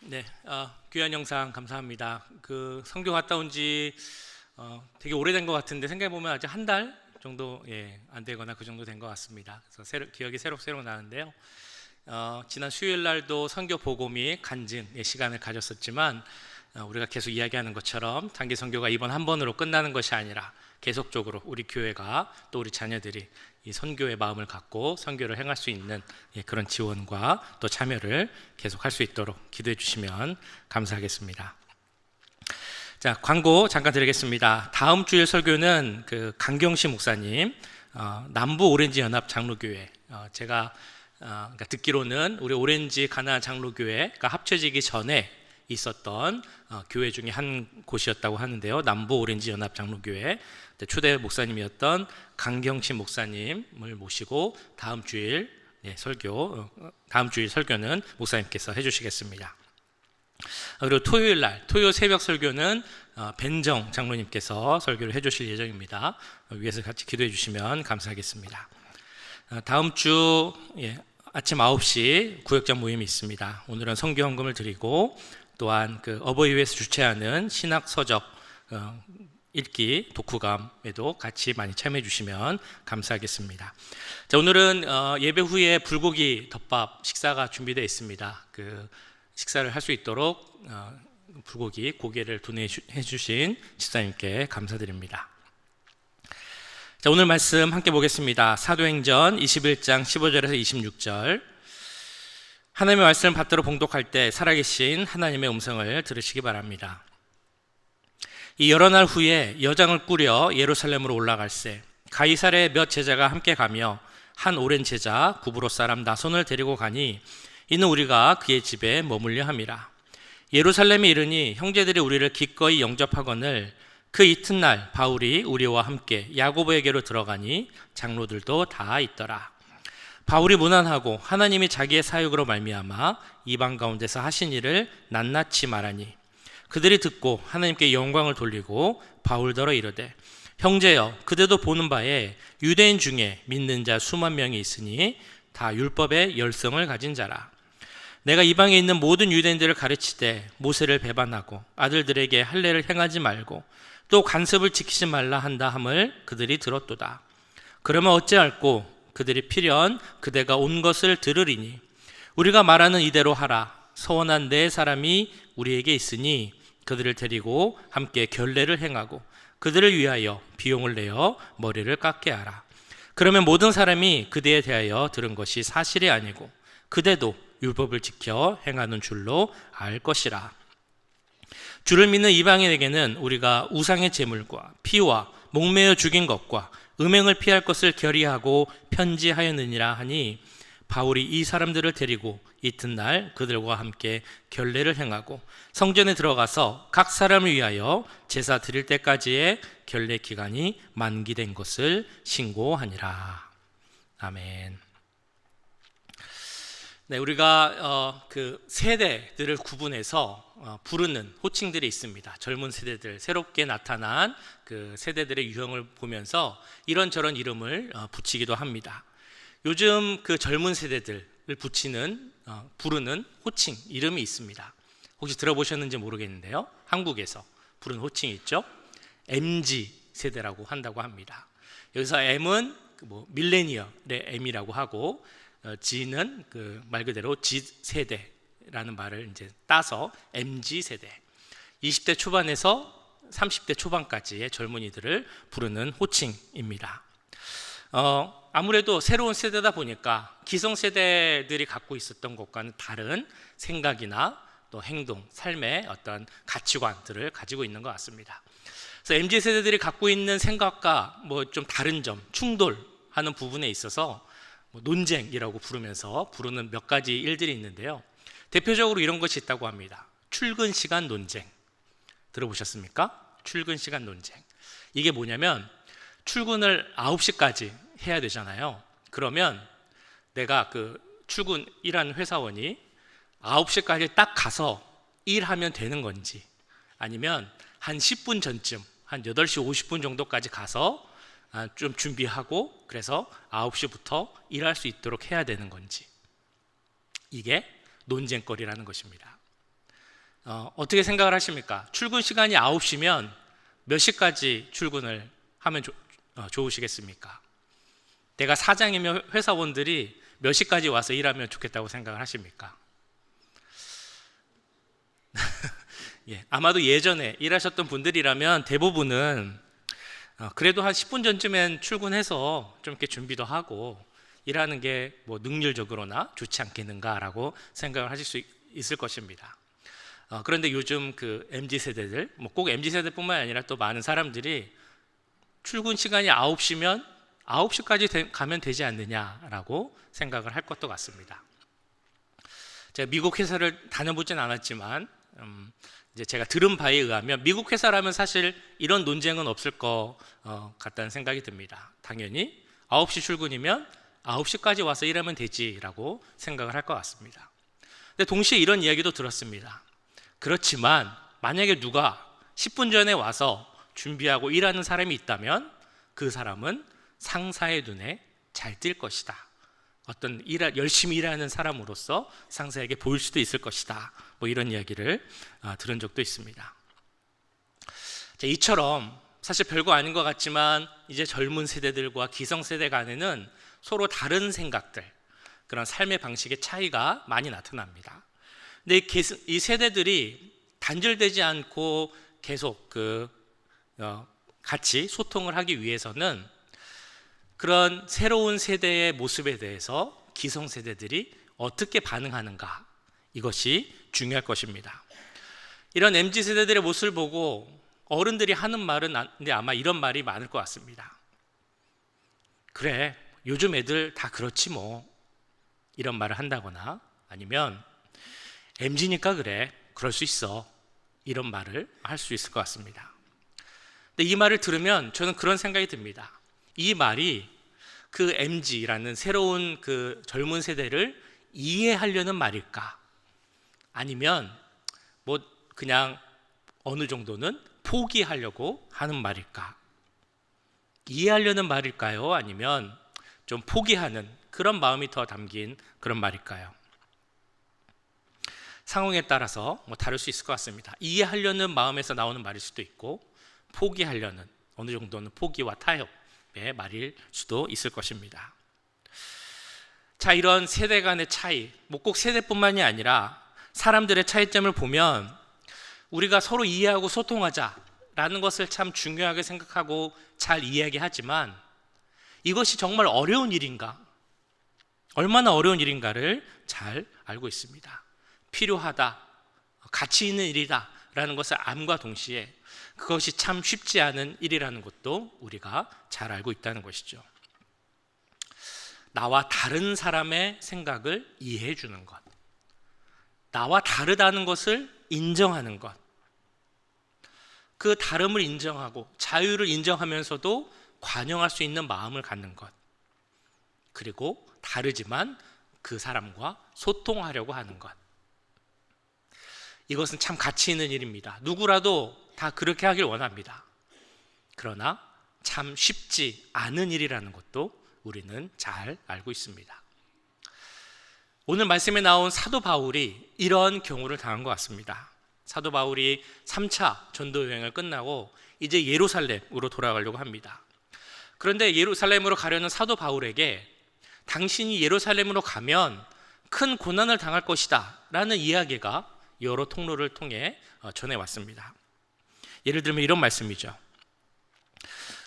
네, 귀한 영상 감사합니다. 그 선교 갔다 온 지 되게 오래된 것 같은데 생각해 보면 아직 한 달 정도 안 되거나 그 정도 된 것 같습니다. 그래서 기억이 새록새록 나는데요. 지난 수요일 날도 선교 보고 및 간증의 시간을 가졌었지만 우리가 계속 이야기하는 것처럼 단기 선교가 이번 한 번으로 끝나는 것이 아니라 계속적으로 우리 교회가 또 우리 자녀들이 이 선교의 마음을 갖고 선교를 행할 수 있는 그런 지원과 또 참여를 계속할 수 있도록 기도해 주시면 감사하겠습니다. 자, 광고 잠깐 드리겠습니다. 다음 주일 설교는 그 강경시 목사님 남부 오렌지 연합 장로교회 제가 그러니까 듣기로는 우리 오렌지 가나 장로교회가 합쳐지기 전에 있었던 교회 중에 한 곳이었다고 하는데요. 남부 오렌지 연합 장로교회 초대 목사님이었던 강경신 목사님을 모시고 다음 주일 설교는 목사님께서 해주시겠습니다. 그리고 토요일 날 토요 새벽 설교는 벤정 장로님께서 설교를 해주실 예정입니다. 위에서 같이 기도해 주시면 감사하겠습니다. 다음 주 아침 9시 구역장 모임이 있습니다. 오늘은 선교 헌금을 드리고 또한 그 어버이회에서 주최하는 신학 서적 읽기 독후감에도 같이 많이 참여해 주시면 감사하겠습니다. 자, 오늘은 예배 후에 불고기 덮밥 식사가 준비되어 있습니다. 그 식사를 할 수 있도록 고기를 도내해 주신 집사님께 감사드립니다. 자, 오늘 말씀 함께 보겠습니다. 사도행전 21장 15절에서 26절. 하나님의 말씀을 받들어 봉독할 때 살아계신 하나님의 음성을 들으시기 바랍니다. 이 여러 날 후에 여장을 꾸려 예루살렘으로 올라갈새 가이사랴의 몇 제자가 함께 가며 한 오랜 제자 구브로 사람 나손을 데리고 가니 이는 우리가 그의 집에 머물려 함이라. 예루살렘에 이르니 형제들이 우리를 기꺼이 영접하거늘 그 이튿날 바울이 우리와 함께 야고보에게로 들어가니 장로들도 다 있더라. 바울이 문안하고 하나님이 자기의 사역으로 말미암아 이방 가운데서 하신 일을 낱낱이 말하니 그들이 듣고 하나님께 영광을 돌리고 바울더러 이르되 형제여 그대도 보는 바에 유대인 중에 믿는 자 수만 명이 있으니 다 율법의 열성을 가진 자라. 내가 이방에 있는 모든 유대인들을 가르치되 모세를 배반하고 아들들에게 할례를 행하지 말고 또 관습을 지키지 말라 한다 함을 그들이 들었도다. 그러면 어찌할꼬 그들이 필연 그대가 온 것을 들으리니 우리가 말하는 이대로 하라. 서원한 네 사람이 우리에게 있으니 그들을 데리고 함께 결례를 행하고 그들을 위하여 비용을 내어 머리를 깎게 하라. 그러면 모든 사람이 그대에 대하여 들은 것이 사실이 아니고 그대도 율법을 지켜 행하는 줄로 알 것이라. 주를 믿는 이방인에게는 우리가 우상의 제물과 피와 목매어 죽인 것과 음행을 피할 것을 결의하고 편지하였느니라 하니 바울이 이 사람들을 데리고 이튿날 그들과 함께 결례를 행하고 성전에 들어가서 각 사람을 위하여 제사 드릴 때까지의 결례 기간이 만기된 것을 신고하니라. 아멘. 네, 우리가 그 세대들을 구분해서 부르는 호칭들이 있습니다. 젊은 세대들, 새롭게 나타난 그 세대들의 유형을 보면서 이런저런 이름을 붙이기도 합니다. 요즘 그 젊은 세대들을 부르는 호칭 이름이 있습니다. 혹시 들어보셨는지 모르겠는데요. 한국에서 부르는 호칭이 있죠. MZ 세대라고 한다고 합니다. 여기서 M은 밀레니얼의 M이라고 하고 G는 그 말 그대로 G 세대라는 말을 이제 따서 MZ 세대. 20대 초반에서 30대 초반까지의 젊은이들을 부르는 호칭입니다. 아무래도 새로운 세대다 보니까 기성세대들이 갖고 있었던 것과는 다른 생각이나 또 행동, 삶의 어떤 가치관들을 가지고 있는 것 같습니다. 그래서 MZ 세대들이 갖고 있는 생각과 좀 다른 점, 충돌하는 부분에 있어서 논쟁이라고 부르는 몇 가지 일들이 있는데요. 대표적으로 이런 것이 있다고 합니다. 출근 시간 논쟁. 들어보셨습니까? 출근 시간 논쟁. 이게 뭐냐면 출근을 9시까지 해야 되잖아요. 그러면 내가 그 일하는 회사원이 9시까지 딱 가서 일하면 되는 건지 아니면 한 10분 전쯤 한 8시 50분 정도까지 가서 좀 준비하고 그래서 9시부터 일할 수 있도록 해야 되는 건지 이게 논쟁거리라는 것입니다. 어떻게 생각을 하십니까? 출근 시간이 9시면 몇 시까지 출근을 하면 좋으시겠습니까? 내가 사장이면 회사원들이 몇 시까지 와서 일하면 좋겠다고 생각을 하십니까? 예, 아마도 예전에 일하셨던 분들이라면 대부분은 그래도 한 10분 전쯤엔 출근해서 좀 이렇게 준비도 하고 일하는 게 뭐 능률적으로나 좋지 않겠는가라고 생각을 하실 수 있을 것입니다. 그런데 요즘 그 MZ세대들, 뭐 꼭 MZ세대뿐만 아니라 또 많은 사람들이 출근 시간이 9시면 9시까지 가면 되지 않느냐라고 생각을 할 것도 같습니다. 제가 미국 회사를 다녀보진 않았지만 이제 제가 들은 바에 의하면 미국 회사라면 사실 이런 논쟁은 없을 것 같다는 생각이 듭니다. 당연히 9시 출근이면 9시까지 와서 일하면 되지라고 생각을 할 것 같습니다. 근데 동시에 이런 이야기도 들었습니다. 그렇지만 만약에 누가 10분 전에 와서 준비하고 일하는 사람이 있다면 그 사람은 상사의 눈에 잘 띌 것이다. 어떤 열심히 일하는 사람으로서 상사에게 보일 수도 있을 것이다. 뭐 이런 이야기를 들은 적도 있습니다. 자, 이처럼 사실 별거 아닌 것 같지만 이제 젊은 세대들과 기성세대 간에는 서로 다른 생각들, 그런 삶의 방식의 차이가 많이 나타납니다. 근데 이 세대들이 단절되지 않고 계속 같이 소통을 하기 위해서는 그런 새로운 세대의 모습에 대해서 기성세대들이 어떻게 반응하는가, 이것이 중요할 것입니다. 이런 MZ세대들의 모습을 보고 어른들이 하는 말은 아마 이런 말이 많을 것 같습니다. 그래, 요즘 애들 다 그렇지 뭐, 이런 말을 한다거나 아니면 MZ니까 그래, 그럴 수 있어, 이런 말을 할 수 있을 것 같습니다. 근데 이 말을 들으면 저는 그런 생각이 듭니다. 이 말이 그 MZ라는 새로운 그 젊은 세대를 이해하려는 말일까? 아니면 뭐 그냥 어느 정도는 포기하려고 하는 말일까? 이해하려는 말일까요? 아니면 좀 포기하는 그런 마음이 더 담긴 그런 말일까요? 상황에 따라서 뭐 다를 수 있을 것 같습니다. 이해하려는 마음에서 나오는 말일 수도 있고 포기하려는, 어느 정도는 포기와 타협의 말일 수도 있을 것입니다. 자, 이런 세대 간의 차이, 뭐 꼭 세대뿐만이 아니라 사람들의 차이점을 보면 우리가 서로 이해하고 소통하자라는 것을 참 중요하게 생각하고 잘 이야기하지만 이것이 정말 어려운 일인가? 얼마나 어려운 일인가를 잘 알고 있습니다. 필요하다, 가치 있는 일이다 라는 것을 암과 동시에 그것이 참 쉽지 않은 일이라는 것도 우리가 잘 알고 있다는 것이죠. 나와 다른 사람의 생각을 이해해 주는 것, 나와 다르다는 것을 인정하는 것, 그 다름을 인정하고 자유를 인정하면서도 관용할 수 있는 마음을 갖는 것, 그리고 다르지만 그 사람과 소통하려고 하는 것, 이것은 참 가치 있는 일입니다. 누구라도 다 그렇게 하길 원합니다. 그러나 참 쉽지 않은 일이라는 것도 우리는 잘 알고 있습니다. 오늘 말씀에 나온 사도 바울이 이런 경우를 당한 것 같습니다. 사도 바울이 3차 전도 여행을 끝나고 이제 예루살렘으로 돌아가려고 합니다. 그런데 예루살렘으로 가려는 사도 바울에게 당신이 예루살렘으로 가면 큰 고난을 당할 것이다 라는 이야기가 여러 통로를 통해 전해왔습니다. 예를 들면 이런 말씀이죠.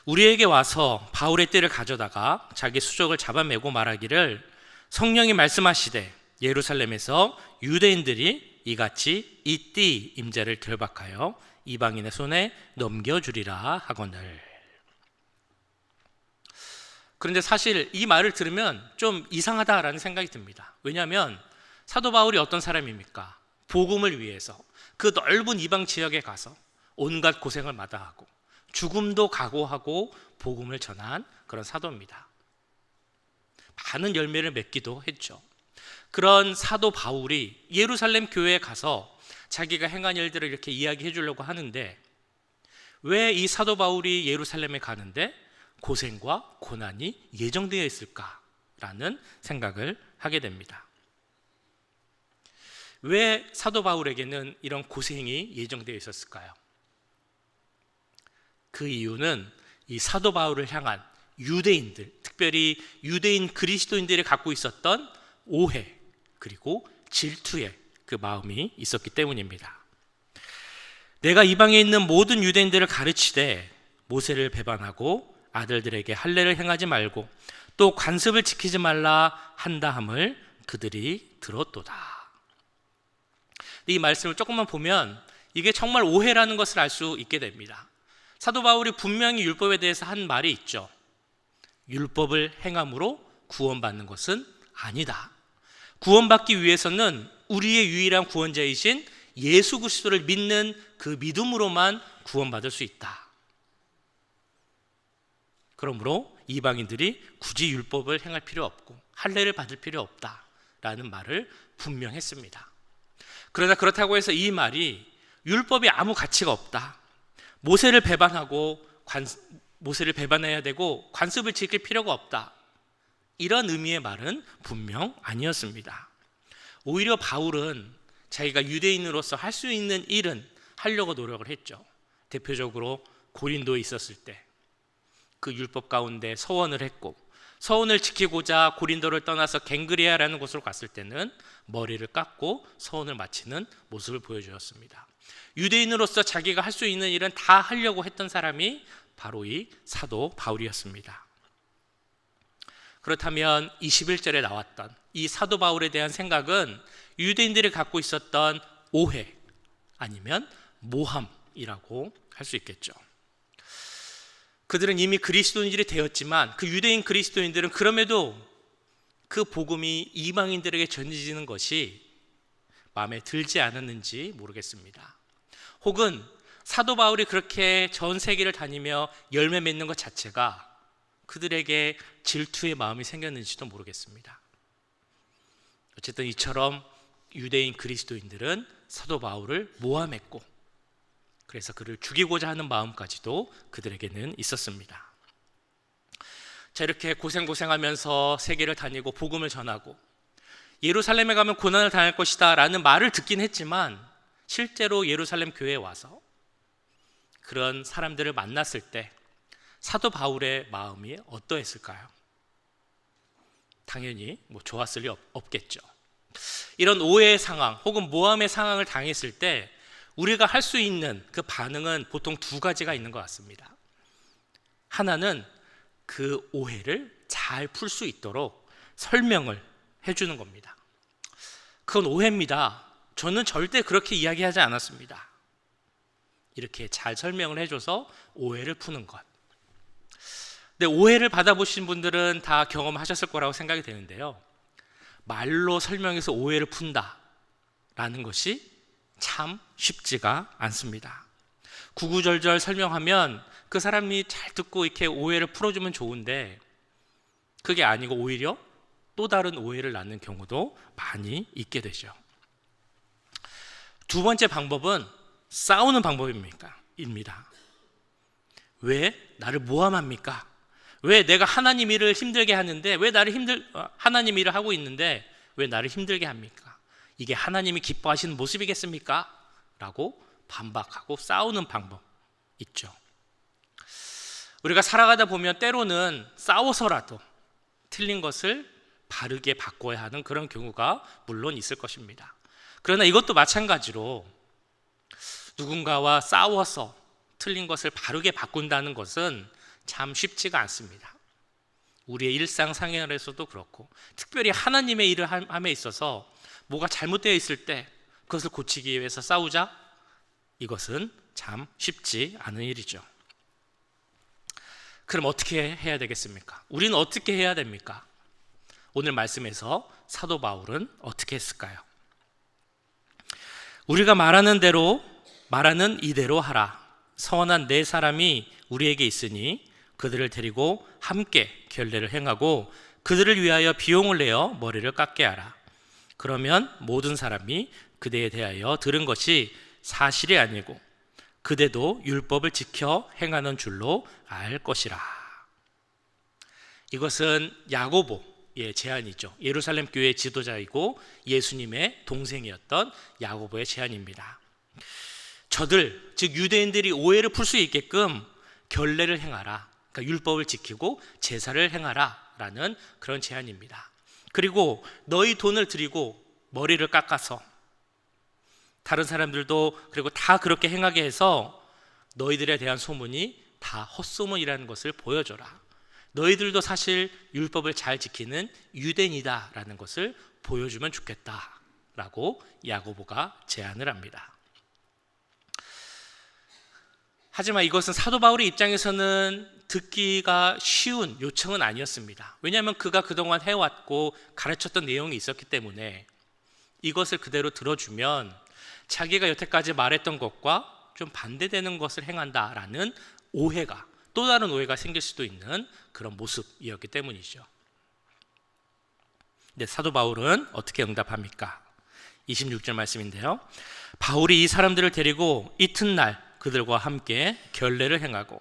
우리에게 와서 바울의 띠를 가져다가 자기 수족을 잡아매고 말하기를 성령이 말씀하시되 예루살렘에서 유대인들이 이같이 이 띠 임자를 결박하여 이방인의 손에 넘겨주리라 하거늘. 그런데 사실 이 말을 들으면 좀 이상하다라는 생각이 듭니다. 왜냐하면 사도 바울이 어떤 사람입니까? 복음을 위해서 그 넓은 이방 지역에 가서 온갖 고생을 마다하고 죽음도 각오하고 복음을 전한 그런 사도입니다. 많은 열매를 맺기도 했죠. 그런 사도 바울이 예루살렘 교회에 가서 자기가 행한 일들을 이렇게 이야기해 주려고 하는데 왜 이 사도 바울이 예루살렘에 가는데 고생과 고난이 예정되어 있을까라는 생각을 하게 됩니다. 왜 사도 바울에게는 이런 고생이 예정되어 있었을까요? 그 이유는 이 사도 바울을 향한 유대인들, 특별히 유대인 그리스도인들이 갖고 있었던 오해 그리고 질투의 그 마음이 있었기 때문입니다. 내가 이방에 있는 모든 유대인들을 가르치되 모세를 배반하고 아들들에게 할례를 행하지 말고 또 관습을 지키지 말라 한다함을 그들이 들었도다. 이 말씀을 조금만 보면 이게 정말 오해라는 것을 알 수 있게 됩니다. 사도 바울이 분명히 율법에 대해서 한 말이 있죠. 율법을 행함으로 구원받는 것은 아니다. 구원받기 위해서는 우리의 유일한 구원자이신 예수 그리스도를 믿는 그 믿음으로만 구원받을 수 있다. 그러므로 이방인들이 굳이 율법을 행할 필요 없고 할례를 받을 필요 없다라는 말을 분명했습니다. 그러나 그렇다고 해서 이 말이 율법이 아무 가치가 없다. 모세를 배반해야 되고 관습을 지킬 필요가 없다. 이런 의미의 말은 분명 아니었습니다. 오히려 바울은 자기가 유대인으로서 할 수 있는 일은 하려고 노력을 했죠. 대표적으로 고린도에 있었을 때 그 율법 가운데 서원을 했고, 서원을 지키고자 고린도를 떠나서 갱그레아라는 곳으로 갔을 때는 머리를 깎고 서원을 마치는 모습을 보여주었습니다. 유대인으로서 자기가 할 수 있는 일은 다 하려고 했던 사람이 바로 이 사도 바울이었습니다. 그렇다면 21절에 나왔던 이 사도 바울에 대한 생각은 유대인들이 갖고 있었던 오해 아니면 모함이라고 할 수 있겠죠. 그들은 이미 그리스도인들이 되었지만 그 유대인 그리스도인들은 그럼에도 그 복음이 이방인들에게 전해지는 것이 마음에 들지 않았는지 모르겠습니다. 혹은 사도 바울이 그렇게 전 세계를 다니며 열매 맺는 것 자체가 그들에게 질투의 마음이 생겼는지도 모르겠습니다. 어쨌든 이처럼 유대인 그리스도인들은 사도 바울을 모함했고, 그래서 그를 죽이고자 하는 마음까지도 그들에게는 있었습니다. 자, 이렇게 고생하면서 세계를 다니고 복음을 전하고 예루살렘에 가면 고난을 당할 것이다 라는 말을 듣긴 했지만, 실제로 예루살렘 교회에 와서 그런 사람들을 만났을 때 사도 바울의 마음이 어떠했을까요? 당연히 좋았을 리 없겠죠. 이런 오해의 상황 혹은 모함의 상황을 당했을 때 우리가 할 수 있는 그 반응은 보통 두 가지가 있는 것 같습니다. 하나는 그 오해를 잘 풀 수 있도록 설명을 해주는 겁니다. 그건 오해입니다. 저는 절대 그렇게 이야기하지 않았습니다. 이렇게 잘 설명을 해줘서 오해를 푸는 것. 근데 오해를 받아보신 분들은 다 경험하셨을 거라고 생각이 되는데요, 말로 설명해서 오해를 푼다라는 것이 참 쉽지가 않습니다. 구구절절 설명하면 그 사람이 잘 듣고 이렇게 오해를 풀어주면 좋은데, 그게 아니고 오히려 또 다른 오해를 낳는 경우도 많이 있게 되죠. 두 번째 방법은 싸우는 방법입니다. 왜 나를 모함합니까? 왜 내가 하나님 일을 힘들게 하는데, 왜 하나님 일을 하고 있는데 왜 나를 힘들게 합니까? 이게 하나님이 기뻐하시는 모습이겠습니까? 라고 반박하고 싸우는 방법 있죠. 우리가 살아가다 보면 때로는 싸워서라도 틀린 것을 바르게 바꿔야 하는 그런 경우가 물론 있을 것입니다. 그러나 이것도 마찬가지로 누군가와 싸워서 틀린 것을 바르게 바꾼다는 것은 참 쉽지가 않습니다. 우리의 일상생활에서도 그렇고, 특별히 하나님의 일을 함에 있어서 뭐가 잘못되어 있을 때 그것을 고치기 위해서 싸우자? 이것은 참 쉽지 않은 일이죠. 그럼 어떻게 해야 되겠습니까? 우리는 어떻게 해야 됩니까? 오늘 말씀에서 사도 바울은 어떻게 했을까요? 우리가 말하는 이대로 하라. 선한 네 사람이 우리에게 있으니 그들을 데리고 함께 결례를 행하고 그들을 위하여 비용을 내어 머리를 깎게 하라. 그러면 모든 사람이 그대에 대하여 들은 것이 사실이 아니고 그대도 율법을 지켜 행하는 줄로 알 것이라. 이것은 야고보, 제안이죠. 예루살렘 교회의 지도자이고 예수님의 동생이었던 야고보의 제안입니다. 저들, 즉 유대인들이 오해를 풀 수 있게끔 결례를 행하라. 그러니까 율법을 지키고 제사를 행하라 라는 그런 제안입니다. 그리고 너희 돈을 들이고 머리를 깎아서 다른 사람들도 그리고 다 그렇게 행하게 해서 너희들에 대한 소문이 다 헛소문이라는 것을 보여줘라. 너희들도 사실 율법을 잘 지키는 유대인이다라는 것을 보여주면 좋겠다라고 야고보가 제안을 합니다. 하지만 이것은 사도 바울의 입장에서는 듣기가 쉬운 요청은 아니었습니다. 왜냐하면 그가 그동안 해왔고 가르쳤던 내용이 있었기 때문에 이것을 그대로 들어주면 자기가 여태까지 말했던 것과 좀 반대되는 것을 행한다라는 오해가, 또 다른 오해가 생길 수도 있는 그런 모습이었기 때문이죠. 근데 사도 바울은 어떻게 응답합니까? 26절 말씀인데요. 바울이 이 사람들을 데리고 이튿날 그들과 함께 결례를 행하고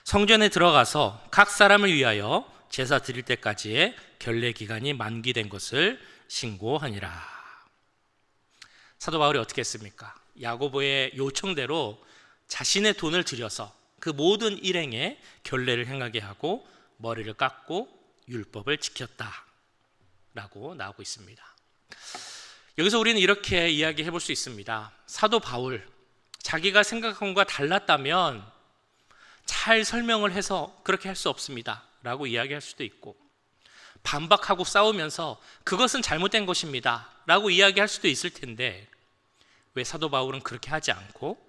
성전에 들어가서 각 사람을 위하여 제사 드릴 때까지의 결례 기간이 만기된 것을 신고하니라. 사도 바울이 어떻게 했습니까? 야고보의 요청대로 자신의 돈을 들여서 그 모든 일행의 결례를 행하게 하고 머리를 깎고 율법을 지켰다라고 나오고 있습니다. 여기서 우리는 이렇게 이야기해 볼 수 있습니다. 사도 바울, 자기가 생각한 것과 달랐다면 잘 설명을 해서 그렇게 할 수 없습니다 라고 이야기할 수도 있고, 반박하고 싸우면서 그것은 잘못된 것입니다 라고 이야기할 수도 있을 텐데, 왜 사도 바울은 그렇게 하지 않고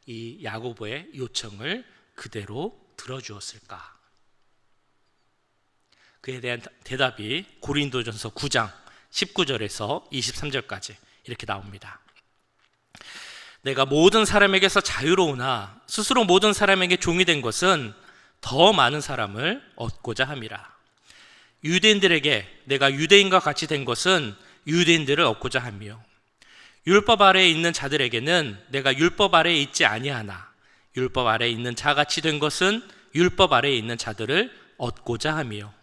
이 야고보의 요청을 그대로 들어주었을까? 그에 대한 대답이 고린도전서 9장 19절에서 23절까지 이렇게 나옵니다. 내가 모든 사람에게서 자유로우나 스스로 모든 사람에게 종이 된 것은 더 많은 사람을 얻고자 함이라. 유대인들에게 내가 유대인과 같이 된 것은 유대인들을 얻고자 함이요, 율법 아래에 있는 자들에게는 내가 율법 아래에 있지 아니하나 율법 아래에 있는 자같이 된 것은 율법 아래에 있는 자들을 얻고자 함이요,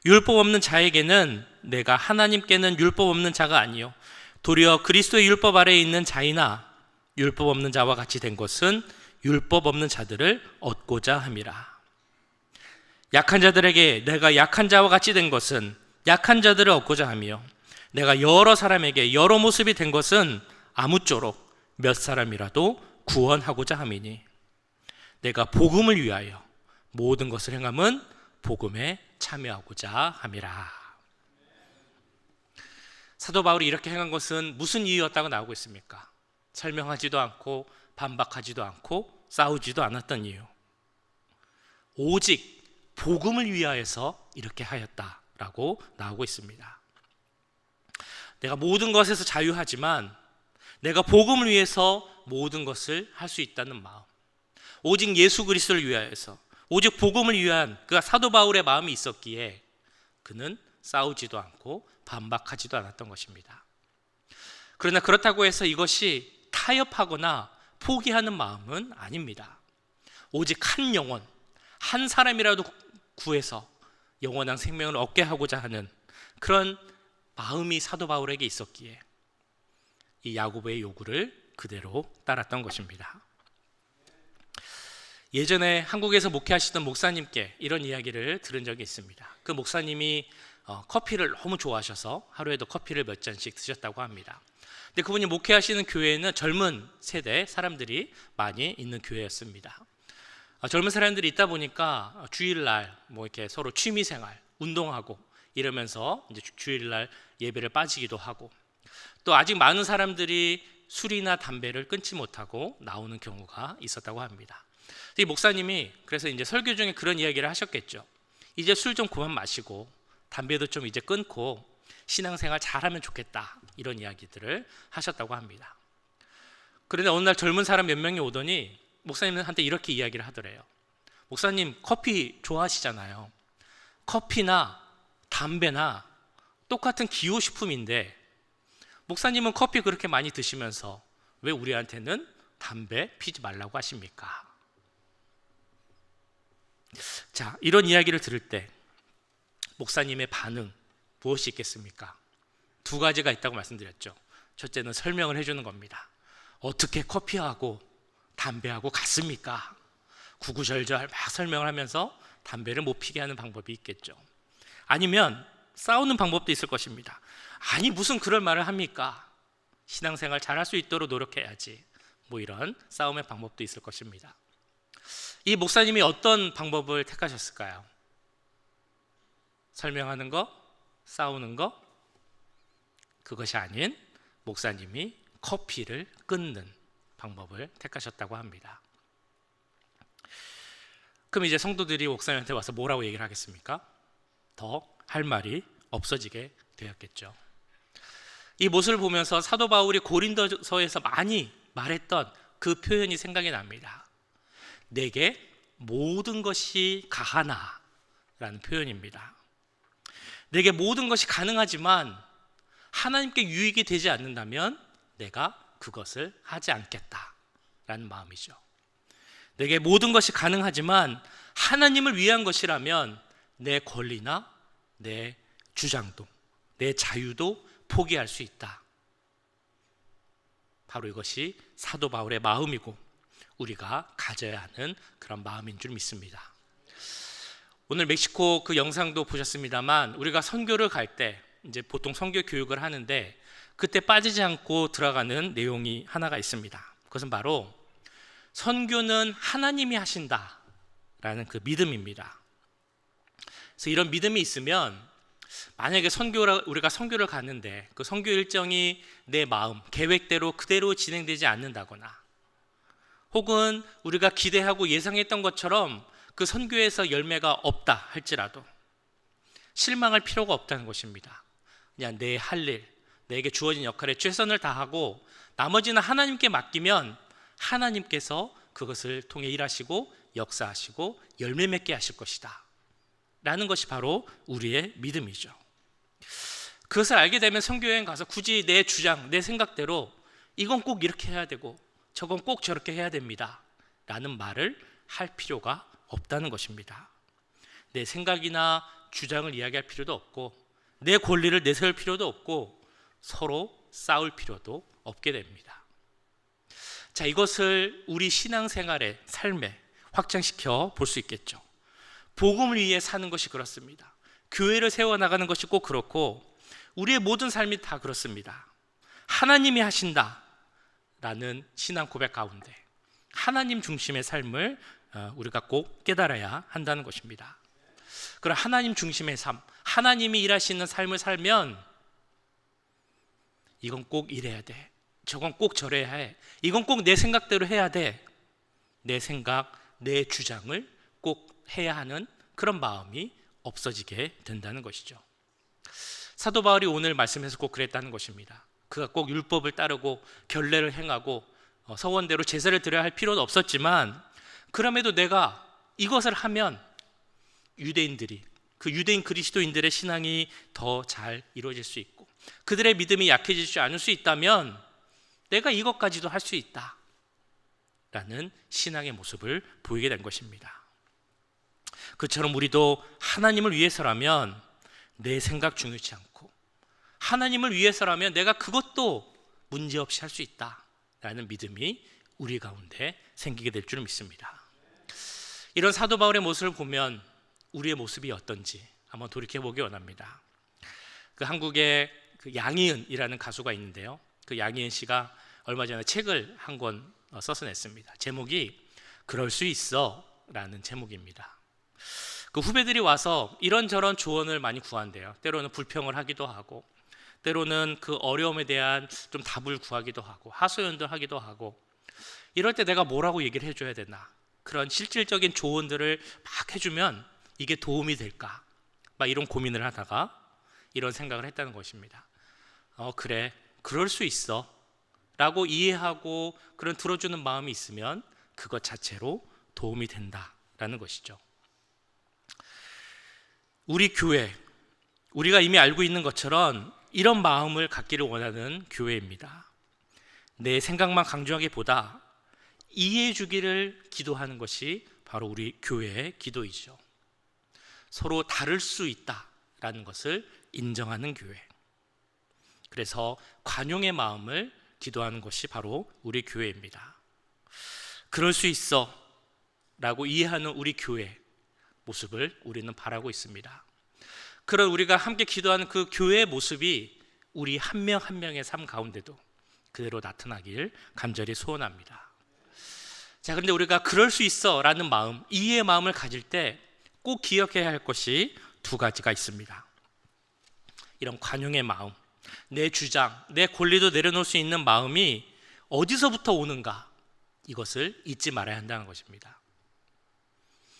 율법 없는 자에게는 내가 하나님께는 율법 없는 자가 아니요 도리어 그리스도의 율법 아래에 있는 자이나 율법 없는 자와 같이 된 것은 율법 없는 자들을 얻고자 함이라. 약한 자들에게 내가 약한 자와 같이 된 것은 약한 자들을 얻고자 하며 내가 여러 사람에게 여러 모습이 된 것은 아무쪼록 몇 사람이라도 구원하고자 함이니 내가 복음을 위하여 모든 것을 행함은 복음에 참여하고자 함이라. 사도 바울이 이렇게 행한 것은 무슨 이유였다고 나오고 있습니까? 설명하지도 않고 반박하지도 않고 싸우지도 않았던 이유, 오직 복음을 위하여서 이렇게 하였다라고 나오고 있습니다. 내가 모든 것에서 자유하지만 내가 복음을 위해서 모든 것을 할 수 있다는 마음, 오직 예수 그리스도를 위하여서 오직 복음을 위한 그 사도 바울의 마음이 있었기에 그는 싸우지도 않고 반박하지도 않았던 것입니다. 그러나 그렇다고 해서 이것이 타협하거나 포기하는 마음은 아닙니다. 오직 한 영혼, 한 사람이라도 구해서 영원한 생명을 얻게 하고자 하는 그런 마음이 사도 바울에게 있었기에 이 야고보의 요구를 그대로 따랐던 것입니다. 예전에 한국에서 목회하시던 목사님께 이런 이야기를 들은 적이 있습니다. 그 목사님이 커피를 너무 좋아하셔서 하루에도 커피를 몇 잔씩 드셨다고 합니다. 근데 그분이 목회하시는 교회에는 젊은 세대 사람들이 많이 있는 교회였습니다. 젊은 사람들이 있다 보니까 주일날 뭐 이렇게 서로 취미생활, 운동하고 이러면서 이제 주일날 예배를 빠지기도 하고, 또 아직 많은 사람들이 술이나 담배를 끊지 못하고 나오는 경우가 있었다고 합니다. 이 목사님이 그래서 이제 설교 중에 그런 이야기를 하셨겠죠. 이제 술 좀 그만 마시고 담배도 좀 이제 끊고 신앙생활 잘하면 좋겠다, 이런 이야기들을 하셨다고 합니다. 그런데 어느 날 젊은 사람 몇 명이 오더니 목사님한테 이렇게 이야기를 하더래요. 목사님, 커피 좋아하시잖아요. 커피나 담배나 똑같은 기호식품인데 목사님은 커피 그렇게 많이 드시면서 왜 우리한테는 담배 피지 말라고 하십니까? 자, 이런 이야기를 들을 때 목사님의 반응 무엇이 있겠습니까? 두 가지가 있다고 말씀드렸죠. 첫째는 설명을 해주는 겁니다. 어떻게 커피하고 담배하고 같습니까? 구구절절 막 설명을 하면서 담배를 못 피게 하는 방법이 있겠죠. 아니면 싸우는 방법도 있을 것입니다. 아니 무슨 그럴 말을 합니까? 신앙생활 잘할 수 있도록 노력해야지. 뭐 이런 싸움의 방법도 있을 것입니다. 이 목사님이 어떤 방법을 택하셨을까요? 설명하는 거? 싸우는 거? 그것이 아닌 목사님이 커피를 끊는 방법을 택하셨다고 합니다. 그럼 이제 성도들이 목사님한테 와서 뭐라고 얘기를 하겠습니까? 더 할 말이 없어지게 되었겠죠. 이 모습을 보면서 사도 바울이 고린도서에서 많이 말했던 그 표현이 생각이 납니다. 내게 모든 것이 가하나 라는 표현입니다. 내게 모든 것이 가능하지만 하나님께 유익이 되지 않는다면 내가 그것을 하지 않겠다 라는 마음이죠. 내게 모든 것이 가능하지만 하나님을 위한 것이라면 내 권리나 내 주장도, 내 자유도 포기할 수 있다. 바로 이것이 사도 바울의 마음이고 우리가 가져야 하는 그런 마음인 줄 믿습니다. 오늘 멕시코 그 영상도 보셨습니다만 우리가 선교를 갈 때 이제 보통 선교 교육을 하는데 그때 빠지지 않고 들어가는 내용이 하나가 있습니다. 그것은 바로 선교는 하나님이 하신다라는 그 믿음입니다. 그래서 이런 믿음이 있으면 만약에 우리가 선교를 갔는데 그 선교 일정이 내 마음, 계획대로 그대로 진행되지 않는다거나 혹은 우리가 기대하고 예상했던 것처럼 그 선교에서 열매가 없다 할지라도 실망할 필요가 없다는 것입니다. 그냥 내 할 일, 내게 주어진 역할에 최선을 다하고 나머지는 하나님께 맡기면 하나님께서 그것을 통해 일하시고 역사하시고 열매 맺게 하실 것이다 라는 것이 바로 우리의 믿음이죠. 그것을 알게 되면 선교여행 가서 굳이 내 주장, 내 생각대로 이건 꼭 이렇게 해야 되고 저건 꼭 저렇게 해야 됩니다 라는 말을 할 필요가 없다는 것입니다. 내 생각이나 주장을 이야기할 필요도 없고 내 권리를 내세울 필요도 없고 서로 싸울 필요도 없게 됩니다. 자, 이것을 우리 신앙생활의 삶에 확장시켜 볼 수 있겠죠. 복음을 위해 사는 것이 그렇습니다. 교회를 세워나가는 것이 꼭 그렇고 우리의 모든 삶이 다 그렇습니다. 하나님이 하신다라는 신앙 고백 가운데 하나님 중심의 삶을 우리가 꼭 깨달아야 한다는 것입니다. 그럼 하나님 중심의 삶, 하나님이 일하시는 삶을 살면 이건 꼭 이래야 돼, 저건 꼭 저래야 해, 이건 꼭 내 생각대로 해야 돼, 내 생각, 내 주장을 꼭 해야 하는 그런 마음이 없어지게 된다는 것이죠. 사도 바울이 오늘 말씀에서 꼭 그랬다는 것입니다. 그가 꼭 율법을 따르고 결례를 행하고 서원대로 제사를 드려야 할 필요는 없었지만 그럼에도 내가 이것을 하면 유대인들이, 그 유대인 그리스도인들의 신앙이 더 잘 이루어질 수 있고 그들의 믿음이 약해지지 않을 수 있다면 내가 이것까지도 할 수 있다 라는 신앙의 모습을 보이게 된 것입니다. 그처럼 우리도 하나님을 위해서라면 내 생각 중요치 않고 하나님을 위해서라면 내가 그것도 문제없이 할 수 있다라는 믿음이 우리 가운데 생기게 될 줄 믿습니다. 이런 사도 바울의 모습을 보면 우리의 모습이 어떤지 한번 돌이켜보기 원합니다. 그 한국에 그 양희은이라는 가수가 있는데요, 그 양희은 씨가 얼마 전에 책을 한 권 써서 냈습니다. 제목이 그럴 수 있어 라는 제목입니다. 그 후배들이 와서 이런저런 조언을 많이 구한대요. 때로는 불평을 하기도 하고 때로는 그 어려움에 대한 좀 답을 구하기도 하고 하소연도 하기도 하고 이럴 때 내가 뭐라고 얘기를 해줘야 되나, 그런 실질적인 조언들을 막 해주면 이게 도움이 될까, 막 이런 고민을 하다가 이런 생각을 했다는 것입니다. 그래, 그럴 수 있어 라고 이해하고 그런 들어주는 마음이 있으면 그것 자체로 도움이 된다라는 것이죠. 우리 교회, 우리가 이미 알고 있는 것처럼 이런 마음을 갖기를 원하는 교회입니다. 내 생각만 강조하기보다 이해해 주기를 기도하는 것이 바로 우리 교회의 기도이죠. 서로 다를 수 있다 있다라는 것을 인정하는 교회. 그래서 관용의 마음을 기도하는 것이 바로 우리 교회입니다. 그럴 수 있어 라고 이해하는 우리 교회 모습을 우리는 바라고 있습니다. 그런 우리가 함께 기도하는 그 교회의 모습이 우리 한 명 한 명의 삶 가운데도 그대로 나타나길 간절히 소원합니다. 자, 그런데 우리가 그럴 수 있어 라는 마음, 이해의 마음을 가질 때 꼭 기억해야 할 것이 두 가지가 있습니다. 이런 관용의 마음, 내 주장, 내 권리도 내려놓을 수 있는 마음이 어디서부터 오는가, 이것을 잊지 말아야 한다는 것입니다.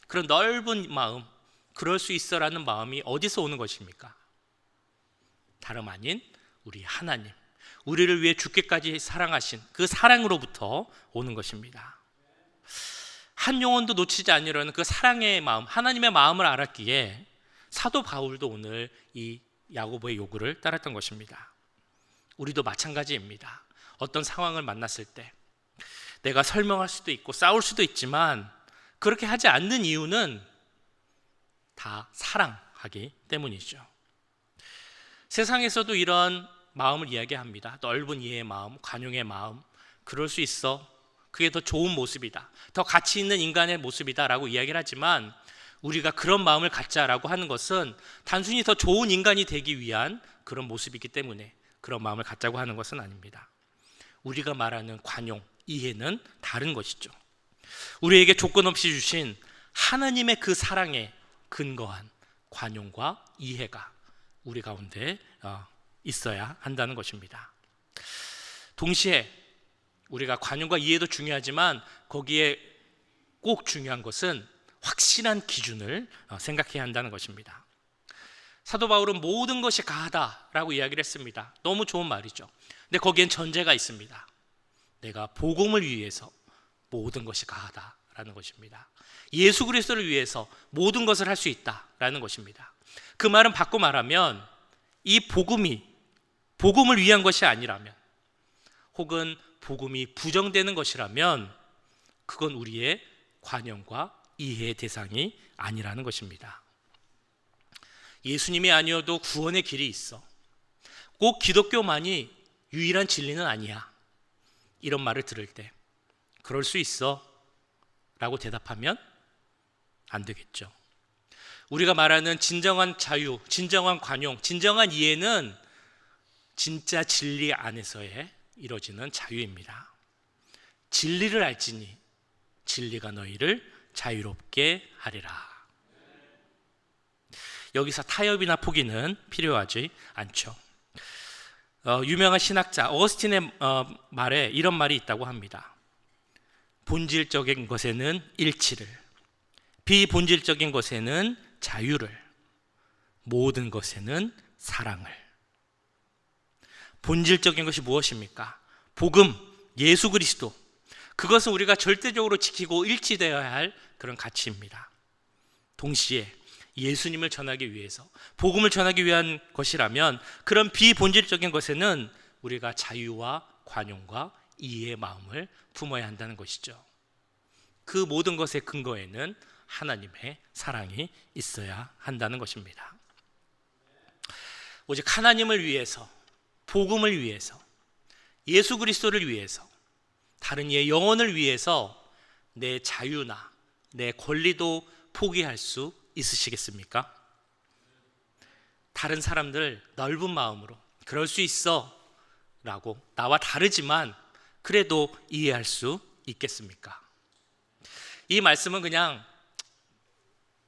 그런 넓은 마음, 그럴 수 있어 라는 마음이 어디서 오는 것입니까? 다름 아닌 우리 하나님, 우리를 위해 죽기까지 사랑하신 그 사랑으로부터 오는 것입니다. 한 영혼도 놓치지 않으려는 그 사랑의 마음, 하나님의 마음을 알았기에 사도 바울도 오늘 이 야고보의 요구를 따랐던 것입니다. 우리도 마찬가지입니다. 어떤 상황을 만났을 때 내가 설명할 수도 있고 싸울 수도 있지만 그렇게 하지 않는 이유는 다 사랑하기 때문이죠. 세상에서도 이런 마음을 이야기합니다. 넓은 이해의 마음, 관용의 마음, 그럴 수 있어, 그게 더 좋은 모습이다, 더 가치 있는 인간의 모습이다 라고 이야기를 하지만 우리가 그런 마음을 갖자라고 하는 것은 단순히 더 좋은 인간이 되기 위한 그런 모습이기 때문에 그런 마음을 갖자고 하는 것은 아닙니다. 우리가 말하는 관용, 이해는 다른 것이죠. 우리에게 조건 없이 주신 하나님의 그 사랑에 근거한 관용과 이해가 우리 가운데 있어야 한다는 것입니다. 동시에 우리가 관용과 이해도 중요하지만 거기에 꼭 중요한 것은 확실한 기준을 생각해야 한다는 것입니다. 사도 바울은 모든 것이 가하다라고 이야기를 했습니다. 너무 좋은 말이죠. 근데 거기엔 전제가 있습니다. 내가 복음을 위해서 모든 것이 가하다라는 것입니다. 예수 그리스도를 위해서 모든 것을 할 수 있다라는 것입니다. 그 말은 바꿔 말하면 이 복음을 위한 것이 아니라면, 혹은 복음이 부정되는 것이라면 그건 우리의 관용과 이해의 대상이 아니라는 것입니다. 예수님이 아니어도 구원의 길이 있어, 꼭 기독교만이 유일한 진리는 아니야, 이런 말을 들을 때 그럴 수 있어 라고 대답하면 안 되겠죠. 우리가 말하는 진정한 자유, 진정한 관용, 진정한 이해는 진짜 진리 안에서의 이루어지는 자유입니다. 진리를 알지니 진리가 너희를 자유롭게 하리라. 여기서 타협이나 포기는 필요하지 않죠. 유명한 신학자 어거스틴의 말에 이런 말이 있다고 합니다. 본질적인 것에는 일치를, 비본질적인 것에는 자유를, 모든 것에는 사랑을. 본질적인 것이 무엇입니까? 복음, 예수 그리스도, 그것은 우리가 절대적으로 지키고 일치되어야 할 그런 가치입니다. 동시에 예수님을 전하기 위해서, 복음을 전하기 위한 것이라면 그런 비본질적인 것에는 우리가 자유와 관용과 이해의 마음을 품어야 한다는 것이죠. 그 모든 것의 근거에는 하나님의 사랑이 있어야 한다는 것입니다. 오직 하나님을 위해서, 복음을 위해서, 예수 그리스도를 위해서, 다른 이의 영혼을 위해서 내 자유나 내 권리도 포기할 수 있으시겠습니까? 다른 사람들 넓은 마음으로 그럴 수 있어 라고 나와 다르지만 그래도 이해할 수 있겠습니까? 이 말씀은 그냥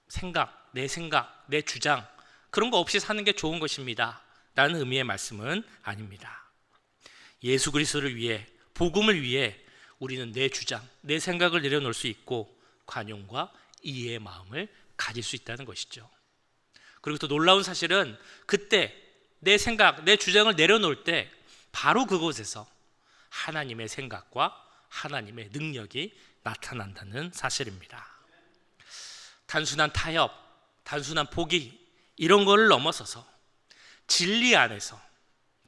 생각, 내 주장, 그런 거 없이 사는 게 좋은 것입니다 라는 의미의 말씀은 아닙니다. 예수 그리스도를 위해, 복음을 위해 우리는 내 주장, 내 생각을 내려놓을 수 있고 관용과 이해의 마음을 가질 수 있다는 것이죠. 그리고 또 놀라운 사실은 그때 내 생각, 내 주장을 내려놓을 때 바로 그곳에서 하나님의 생각과 하나님의 능력이 나타난다는 사실입니다. 단순한 타협, 단순한 포기, 이런 거를 넘어서서 진리 안에서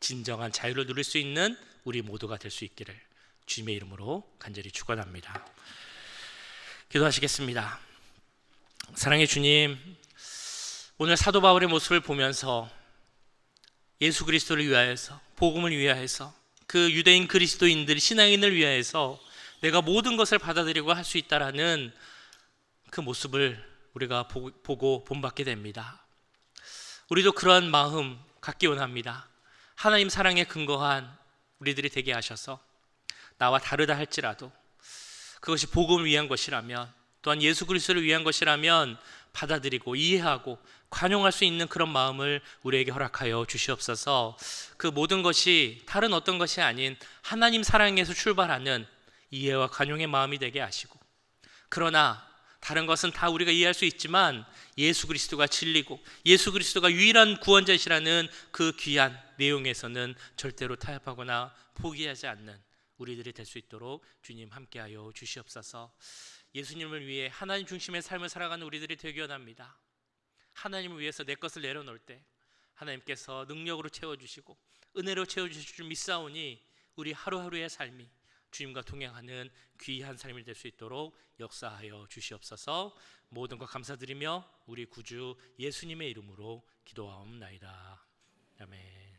진정한 자유를 누릴 수 있는 우리 모두가 될 수 있기를 주님의 이름으로 간절히 축원합니다. 기도하시겠습니다. 사랑의 주님, 오늘 사도 바울의 모습을 보면서 예수 그리스도를 위하여서, 복음을 위하여서, 그 유대인 그리스도인들, 신앙인을 위하여서 내가 모든 것을 받아들이고 할 수 있다라는 그 모습을 우리가 보고 본받게 됩니다. 우리도 그러한 마음 갖기 원합니다. 하나님 사랑에 근거한 우리들이 되게 하셔서 나와 다르다 할지라도 그것이 복음을 위한 것이라면, 또한 예수 그리스도를 위한 것이라면 받아들이고 이해하고 관용할 수 있는 그런 마음을 우리에게 허락하여 주시옵소서. 그 모든 것이 다른 어떤 것이 아닌 하나님 사랑에서 출발하는 이해와 관용의 마음이 되게 하시고, 그러나 다른 것은 다 우리가 이해할 수 있지만 예수 그리스도가 진리고 예수 그리스도가 유일한 구원자시라는 그 귀한 내용에서는 절대로 타협하거나 포기하지 않는 우리들이 될 수 있도록 주님 함께하여 주시옵소서. 예수님을 위해 하나님 중심의 삶을 살아가는 우리들이 되기 원합니다. 하나님을 위해서 내 것을 내려놓을 때 하나님께서 능력으로 채워주시고 은혜로 채워주실 줄 믿사오니 우리 하루하루의 삶이 주님과 동행하는 귀한 삶이 될 수 있도록 역사하여 주시옵소서. 모든 것 감사드리며 우리 구주 예수님의 이름으로 기도하옵나이다. 아멘.